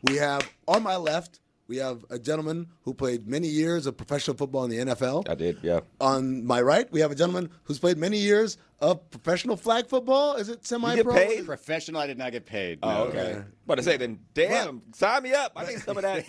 We have, on my left, we have a gentleman who played many years of professional football in the NFL. I did, yeah. On my right, we have a gentleman who's played many years of professional flag football. Is it semi-pro? You get paid? Professional, I did not get paid. Oh, No. okay. But to say, then, damn, sign me up. I need some of that.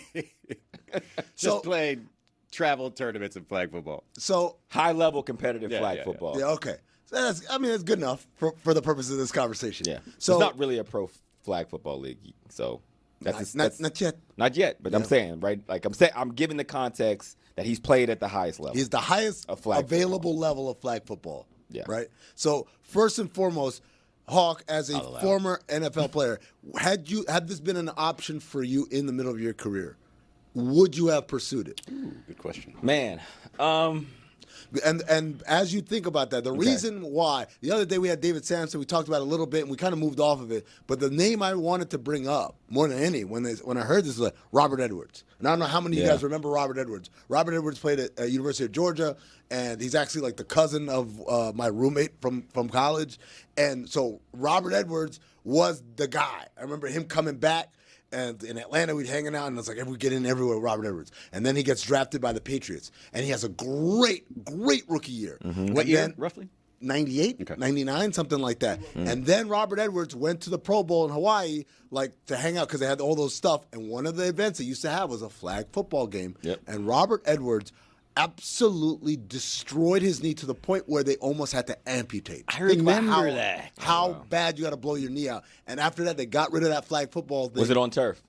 Just played travel tournaments in flag football. So high-level competitive flag yeah. football. yeah, okay. So that's good enough for the purpose of this conversation. Yeah. So it's not really a pro flag football league, so that's not yet. Not yet, but I'm saying, right? Like I'm giving the context that he's played at the highest level. He's the highest Of flag available level of flag football. Yeah. Right? So first and foremost, Hawk, as a former NFL player, had this been an option for you in the middle of your career, would you have pursued it? Ooh, good question. Man, And as you think about that, the reason why, the other day we had David Sampson, we talked about it a little bit, and we kind of moved off of it, but the name I wanted to bring up more than any when I heard this was like Robert Edwards. And I don't know how many of you guys remember Robert Edwards. Robert Edwards played at University of Georgia, and he's actually like the cousin of my roommate from college. And so Robert Edwards was the guy. I remember him coming back. And in Atlanta, we'd hanging out, and it's like we get in everywhere with Robert Edwards. And then he gets drafted by the Patriots, and he has a great rookie year. Mm-hmm. What year, roughly? 98, 99, something like that. Mm-hmm. And then Robert Edwards went to the Pro Bowl in Hawaii, like to hang out because they had all those stuff. And one of the events they used to have was a flag football game. Yep. And Robert Edwards absolutely destroyed his knee to the point where they almost had to amputate. I remember that. How bad you got to blow your knee out. And after that, they got rid of that flag football thing. was it on turf?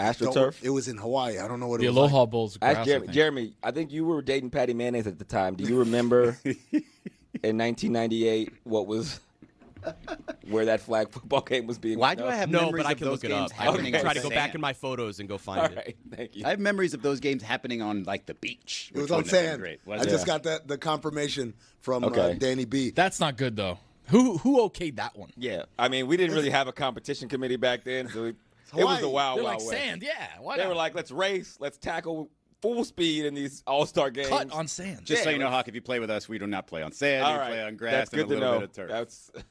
AstroTurf? It was in Hawaii. I don't know what it The was Aloha like. Bowl's Ask grass, I Jeremy. think. Jeremy, I think you were dating Patty Mayonnaise at the time. Do you remember in 1998 where that flag football game was being? Why do I have No, memories but I of can those look it games up. happening I on can try to go back sand? in my photos and go find All it. right, thank you. I have memories of those games happening on like the beach. It was which on wouldn't have been sand. Great. I Was it? just got the confirmation from Danny B. That's not good though. Who okayed that one? Yeah, I mean, we didn't really have a competition committee back then, so it was the wild, They're wild like west. sand, yeah. Why They not? were like, let's race, let's tackle full speed in these all-star games. cut on sand. Just so Yeah, you know, Hawk, if you play with us, we do not play on sand. All we right. play on grass That's and a good to little know. bit of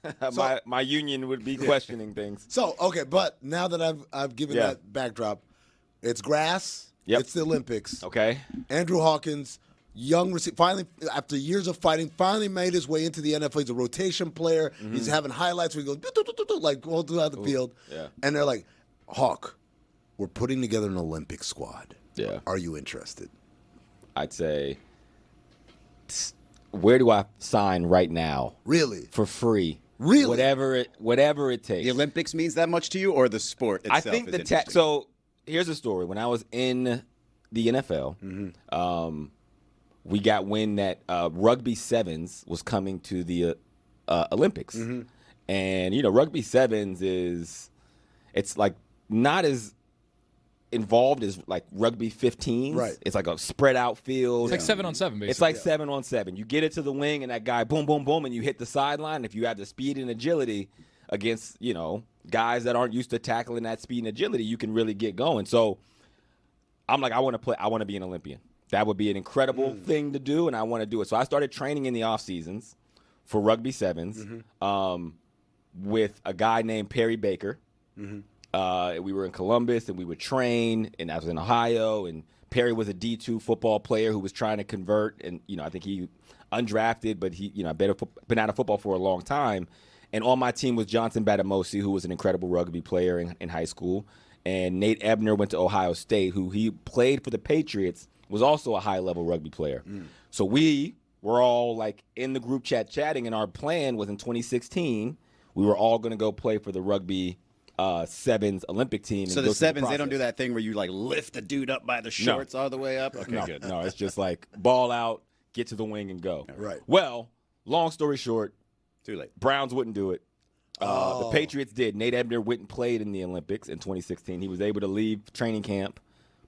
turf. That's my union would be questioning things. So, okay, but now that I've given that backdrop, it's grass, it's the Olympics. Okay. Andrew Hawkins, young receiver, finally, after years of fighting, finally made his way into the NFL. He's a rotation player. Mm-hmm. He's having highlights where he goes, like all throughout the field. Yeah. And they're like, Hawk, we're putting together an Olympic squad. Yeah. Are you interested? I'd say, where do I sign right now? Really? For free. Really? Whatever it takes. The Olympics means that much to you, or the sport itself? I think is the interesting? so here's the story. When I was in the NFL, we got wind that rugby sevens was coming to the Olympics, and rugby sevens it's like not as involved as like rugby 15s. Right. It's like a spread out field. It's like 7-on-7, basically. It's like 7-on-7. You get it to the wing, and that guy, boom, boom, boom, and you hit the sideline. If you have the speed and agility against, guys that aren't used to tackling that speed and agility, you can really get going. So I'm like, I want to be an Olympian. That would be an incredible thing to do, and I want to do it. So I started training in the off seasons for rugby sevens with a guy named Perry Baker. We were in Columbus, and we would train, and I was in Ohio, and Perry was a D2 football player who was trying to convert, and I think he undrafted, but he been out of football for a long time. And on my team was Johnson Batamosi, who was an incredible rugby player in high school, and Nate Ebner went to Ohio State, who he played for the Patriots, was also a high-level rugby player. So we were all like in the group chat chatting, and our plan was in 2016 we were all going to go play for the rugby sevens Olympic team. So the sevens, they don't do that thing where you like lift the dude up by the shorts all the way up? Okay, No, good. no, it's just like ball out, get to the wing, and go. Right. Well, long story short, Too late. Browns wouldn't do it. The Patriots did. Nate Ebner went and played in the Olympics in 2016. He was able to leave training camp,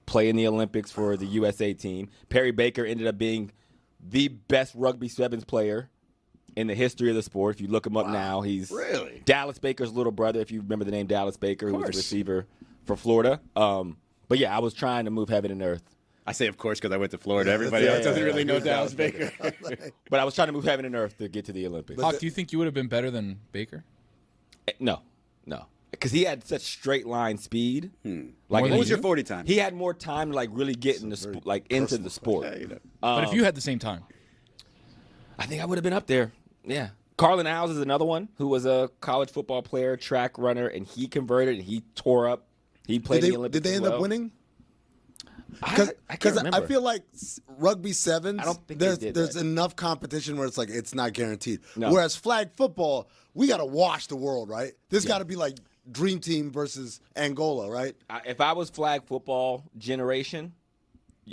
play in the Olympics for the USA team. Perry Baker ended up being the best rugby sevens player in the history of the sport. If you look him up now, he's Really? Dallas Baker's little brother, if you remember the name Dallas Baker, who was a receiver for Florida. But yeah, I was trying to move heaven and earth. I say, of course, because I went to Florida. Everybody else doesn't really know Dallas Baker. But I was trying to move heaven and earth to get to the Olympics. Hawk, do you think you would have been better than Baker? No. because he had such straight line speed. Like, what was your 40 time? He had more time to like really get in the into the sport. Yeah, you know. But if you had the same time, I think I would have been up there. Yeah. Carlin Alves is another one who was a college football player, track runner, and he converted and he tore up. He played in the Olympics. Did they end up winning? Because I feel like rugby sevens, I don't think there's enough competition where it's like it's not guaranteed. No. Whereas flag football, we got to wash the world, right? This got to be like Dream Team versus Angola, right? If I was flag football generation,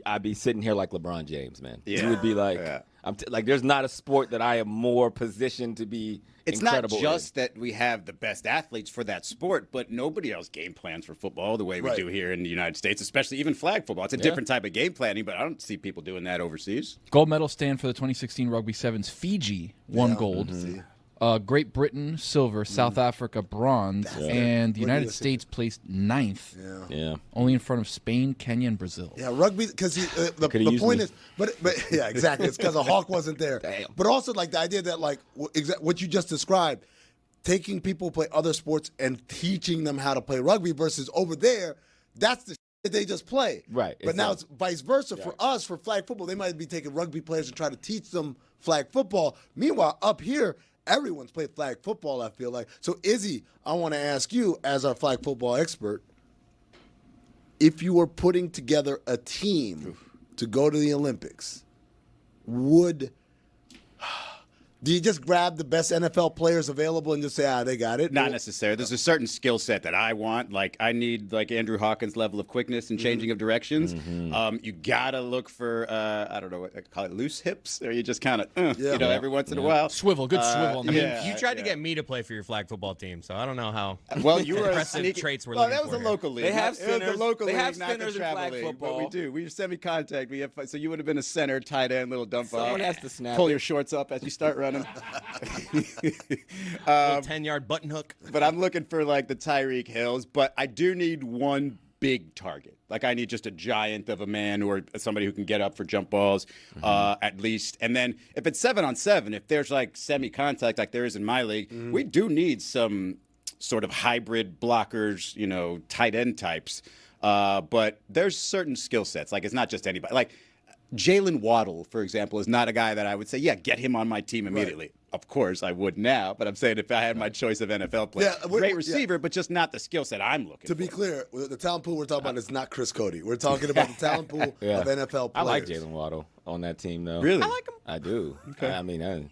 I'd be sitting here like LeBron James, man. Yeah. You would be like, like, there's not a sport that I am more positioned to be. It's not incredible just that we have the best athletes for that sport, but nobody else game plans for football the way we do here in the United States, especially even flag football. It's a different type of game planning, but I don't see people doing that overseas. gold medal stand for the 2016 Rugby Sevens. Fiji won gold. Great Britain silver, South Africa bronze, and the United States placed 9th. Yeah. Only in front of Spain, Kenya, and Brazil. Yeah, rugby, because the point is, but yeah, exactly. It's because a Hawk wasn't there. Damn. But also, like, the idea that, like, what you just described, taking people who play other sports and teaching them how to play rugby versus over there, that's the shit they just play. Right. But now it's vice versa. For us, for flag football, they might be taking rugby players and try to teach them flag football. Meanwhile, up here, everyone's played flag football, I feel like. So, Izzy, I want to ask you, as our flag football expert, if you were putting together a team to go to the Olympics, do you just grab the best NFL players available and just say, they got it? Not necessarily. There's a certain skill set that I want. Like, I need, like, Andrew Hawkins' level of quickness and changing of directions. You got to look for, I don't know what I call it, loose hips, or you just kind of, every once in a while. Swivel, good swivel on the hip. You tried to get me to play for your flag football team, so I don't know how. Well, you were impressive traits we're looking that was for a here. local league. They have It was centers. a local They league, have not the centers in travel flag league. football. But we do. We semi-contact. We have, so you would have been a center, tight end, little dump off. Someone has to snap Pull it. your shorts up as you start running. Little 10-yard button hook. But I'm looking for, like, the Tyreek Hills. But I do need one big target. Like, I need just a giant of a man or somebody who can get up for jump balls at least. And then if it's 7-on-7, if there's, like, semi-contact like there is in my league, we do need some sort of hybrid blockers, tight end types. But there's certain skill sets. Like, it's not just anybody. Like, Jalen Waddle, for example, is not a guy that I would say, get him on my team immediately. Right. Of course, I would now, but I'm saying if I had my choice of NFL players, great receiver, but just not the skill set I'm looking for. To be clear, the talent pool we're talking about is not Chris Cody. We're talking about the talent pool of NFL players. I like Jalen Waddle on that team, though. Really? I like him. I do. Okay. I mean,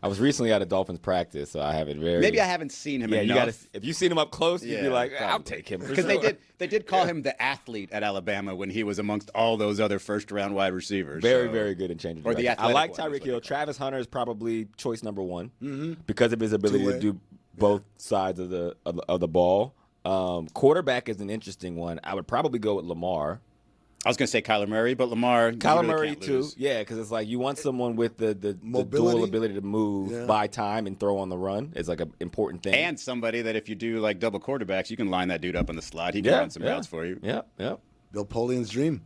I was recently at a Dolphins practice, so I have it very. Maybe I haven't seen him enough. You gotta. If you've seen him up close, you'd be like, I'll take him. Because they did call him the athlete at Alabama when he was amongst all those other first-round wide receivers. Very, very good in changing. Or the direction. I like athletic Tyreek Hill. Travis Hunter is probably choice number one because of his ability to do both sides of the ball. Quarterback is an interesting one. I would probably go with Lamar. I was going to say Kyler Murray, but Lamar. Kyler really Murray can't too, lose. because it's like you want someone with the Mobility? dual ability to move, buy time, and throw on the run. It's like an important thing. And somebody that if you do like double quarterbacks, you can line that dude up in the slot. He can run some routes for you. Yeah. Bill Polian's dream.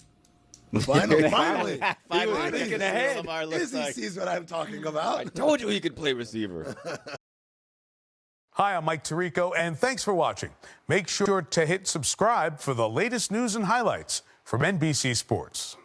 Finally. Thinking ahead. Lamar looks like. He sees what I'm talking about. I told you he could play receiver. Hi, I'm Mike Tirico, and thanks for watching. Make sure to hit subscribe for the latest news and highlights from NBC Sports.